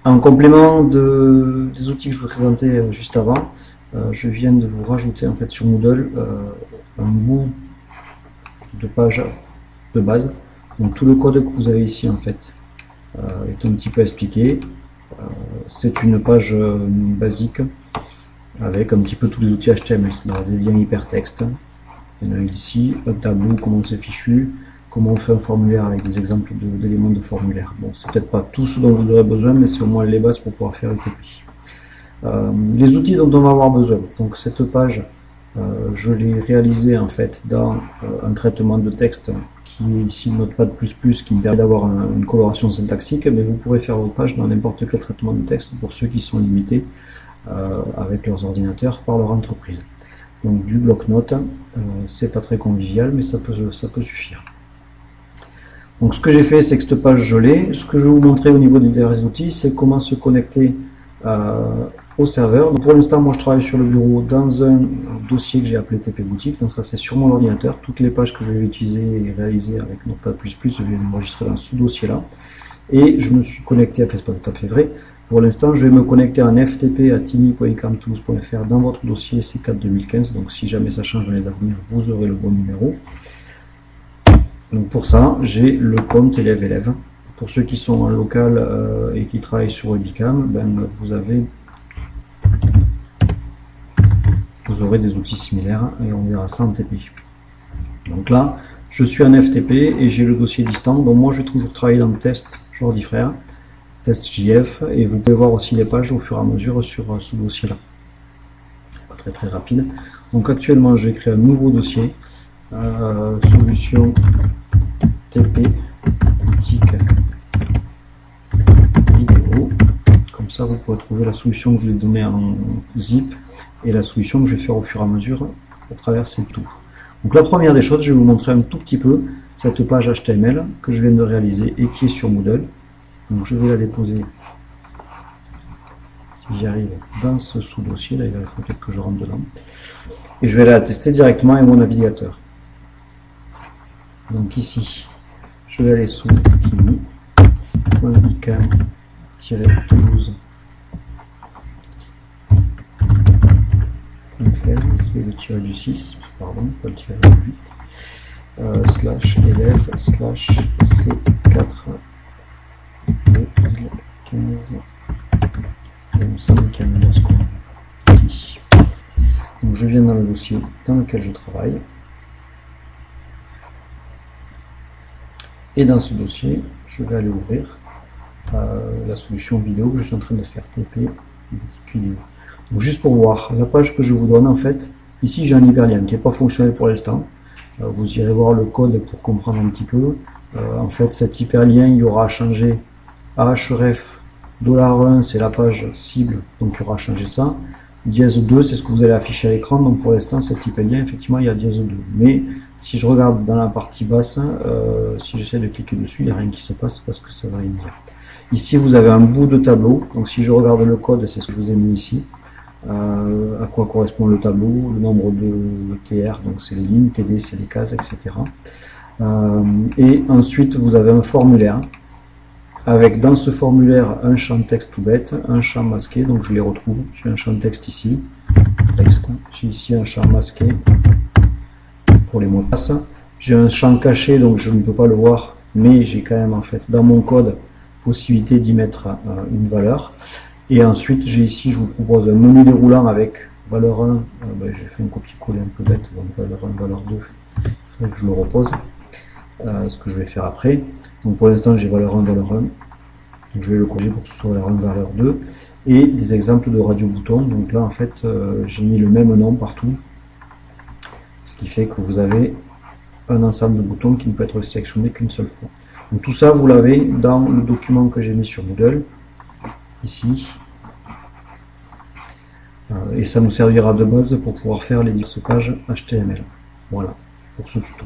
En complément des outils que je vous présentais juste avant, je viens de vous rajouter en fait sur Moodle un bout de page de base. Donc tout le code que vous avez ici en fait est un petit peu expliqué. C'est une page basique avec un petit peu tous les outils HTML, c'est-à-dire des liens hypertextes. Il y en a ici, un tableau, comment c'est fichu, comment on fait un formulaire avec des exemples d'éléments de formulaire. Bon, c'est peut-être pas tout ce dont vous aurez besoin, mais c'est au moins les bases pour pouvoir faire le TPI. Les outils dont on va avoir besoin. Donc cette page, je l'ai réalisée en fait dans un traitement de texte qui est ici Notepad++, qui me permet d'avoir une coloration syntaxique, mais vous pourrez faire votre page dans n'importe quel traitement de texte pour ceux qui sont limités avec leurs ordinateurs par leur entreprise. Donc du bloc-notes, c'est pas très convivial, mais ça peut suffire. Donc ce que j'ai fait, c'est que cette page je l'ai. Ce que je vais vous montrer au niveau des divers outils, c'est comment se connecter au serveur. Donc pour l'instant, moi je travaille sur le bureau dans un dossier que j'ai appelé TP Boutique. Donc ça c'est sur mon ordinateur. Toutes les pages que je vais utiliser et réaliser avec Notepad++, je vais les enregistrer dans ce dossier-là. Et je me suis connecté, enfin c'est pas tout à fait vrai. Pour l'instant, je vais me connecter en FTP à tiny.camtools.fr dans votre dossier C4 2015. Donc si jamais ça change dans les avenirs, vous aurez le bon numéro. Donc pour ça, j'ai le compte élève-élève. Pour ceux qui sont en local et qui travaillent sur Webicam, ben, vous aurez des outils similaires et on verra ça en TP. Donc là, je suis en FTP et j'ai le dossier distant. Donc moi, je vais toujours travailler dans le test Jordi Frère, test JF, et vous pouvez voir aussi les pages au fur et à mesure sur ce dossier-là. Pas très rapide. Donc actuellement, je vais créer un nouveau dossier, solution TP boutique vidéo. Comme ça, vous pourrez trouver la solution que je vais donner en zip et la solution que je vais faire au fur et à mesure à travers ces tout. Donc la première des choses, je vais vous montrer un tout petit peu cette page HTML que je viens de réaliser et qui est sur Moodle. Donc je vais la déposer, si j'y arrive, dans ce sous-dossier. Là, il faut peut-être que je rentre dedans. Et je vais la tester directement avec mon navigateur. Donc ici, je vais aller sous tiny.icam-toulouse. C'est le tiré du 6, pardon, pas le tiré du 8, slash élève, slash C4 2015. Il me semble qu'il y a un underscore ici. Donc je viens dans le dossier dans lequel je travaille. Et dans ce dossier, je vais aller ouvrir la solution vidéo que je suis en train de faire, TP boutique vidéo. Donc juste pour voir la page que je vous donne, en fait, ici j'ai un hyperlien qui n'est pas fonctionnel pour l'instant. Vous irez voir le code pour comprendre un petit peu. En fait, cet hyperlien, il y aura à changer à href $1, c'est la page cible, donc il y aura à changer ça. Dièse 2, c'est ce que vous allez afficher à l'écran. Donc pour l'instant, cet hyperlien, effectivement, il y a dièse 2. Mais si je regarde dans la partie basse, si j'essaie de cliquer dessus, il n'y a rien qui se passe parce que ça va rien dire. Ici, vous avez un bout de tableau. Donc si je regarde le code, c'est ce que je vous ai mis ici. À quoi correspond le tableau, le nombre de TR, donc c'est les lignes, TD c'est les cases, etc. Et ensuite vous avez un formulaire avec dans ce formulaire un champ texte tout bête, un champ masqué, donc je les retrouve, j'ai un champ texte ici, texte, j'ai ici un champ masqué pour les mots de passe, j'ai un champ caché donc je ne peux pas le voir, mais j'ai quand même en fait dans mon code possibilité d'y mettre une valeur. Et ensuite, j'ai ici, je vous propose un menu déroulant avec valeur 1, j'ai fait un copier-coller un peu bête, donc valeur 1, valeur 2, il faudrait que je le repose, ce que je vais faire après. Donc pour l'instant, j'ai valeur 1, valeur 1, donc je vais le corriger pour que ce soit valeur 1, valeur 2, et des exemples de radio-boutons. Donc là, en fait, j'ai mis le même nom partout, ce qui fait que vous avez un ensemble de boutons qui ne peut être sélectionné qu'une seule fois. Donc tout ça, vous l'avez dans le document que j'ai mis sur Moodle, ici, et ça nous servira de base pour pouvoir faire les diverses pages HTML. Voilà, pour ce tuto.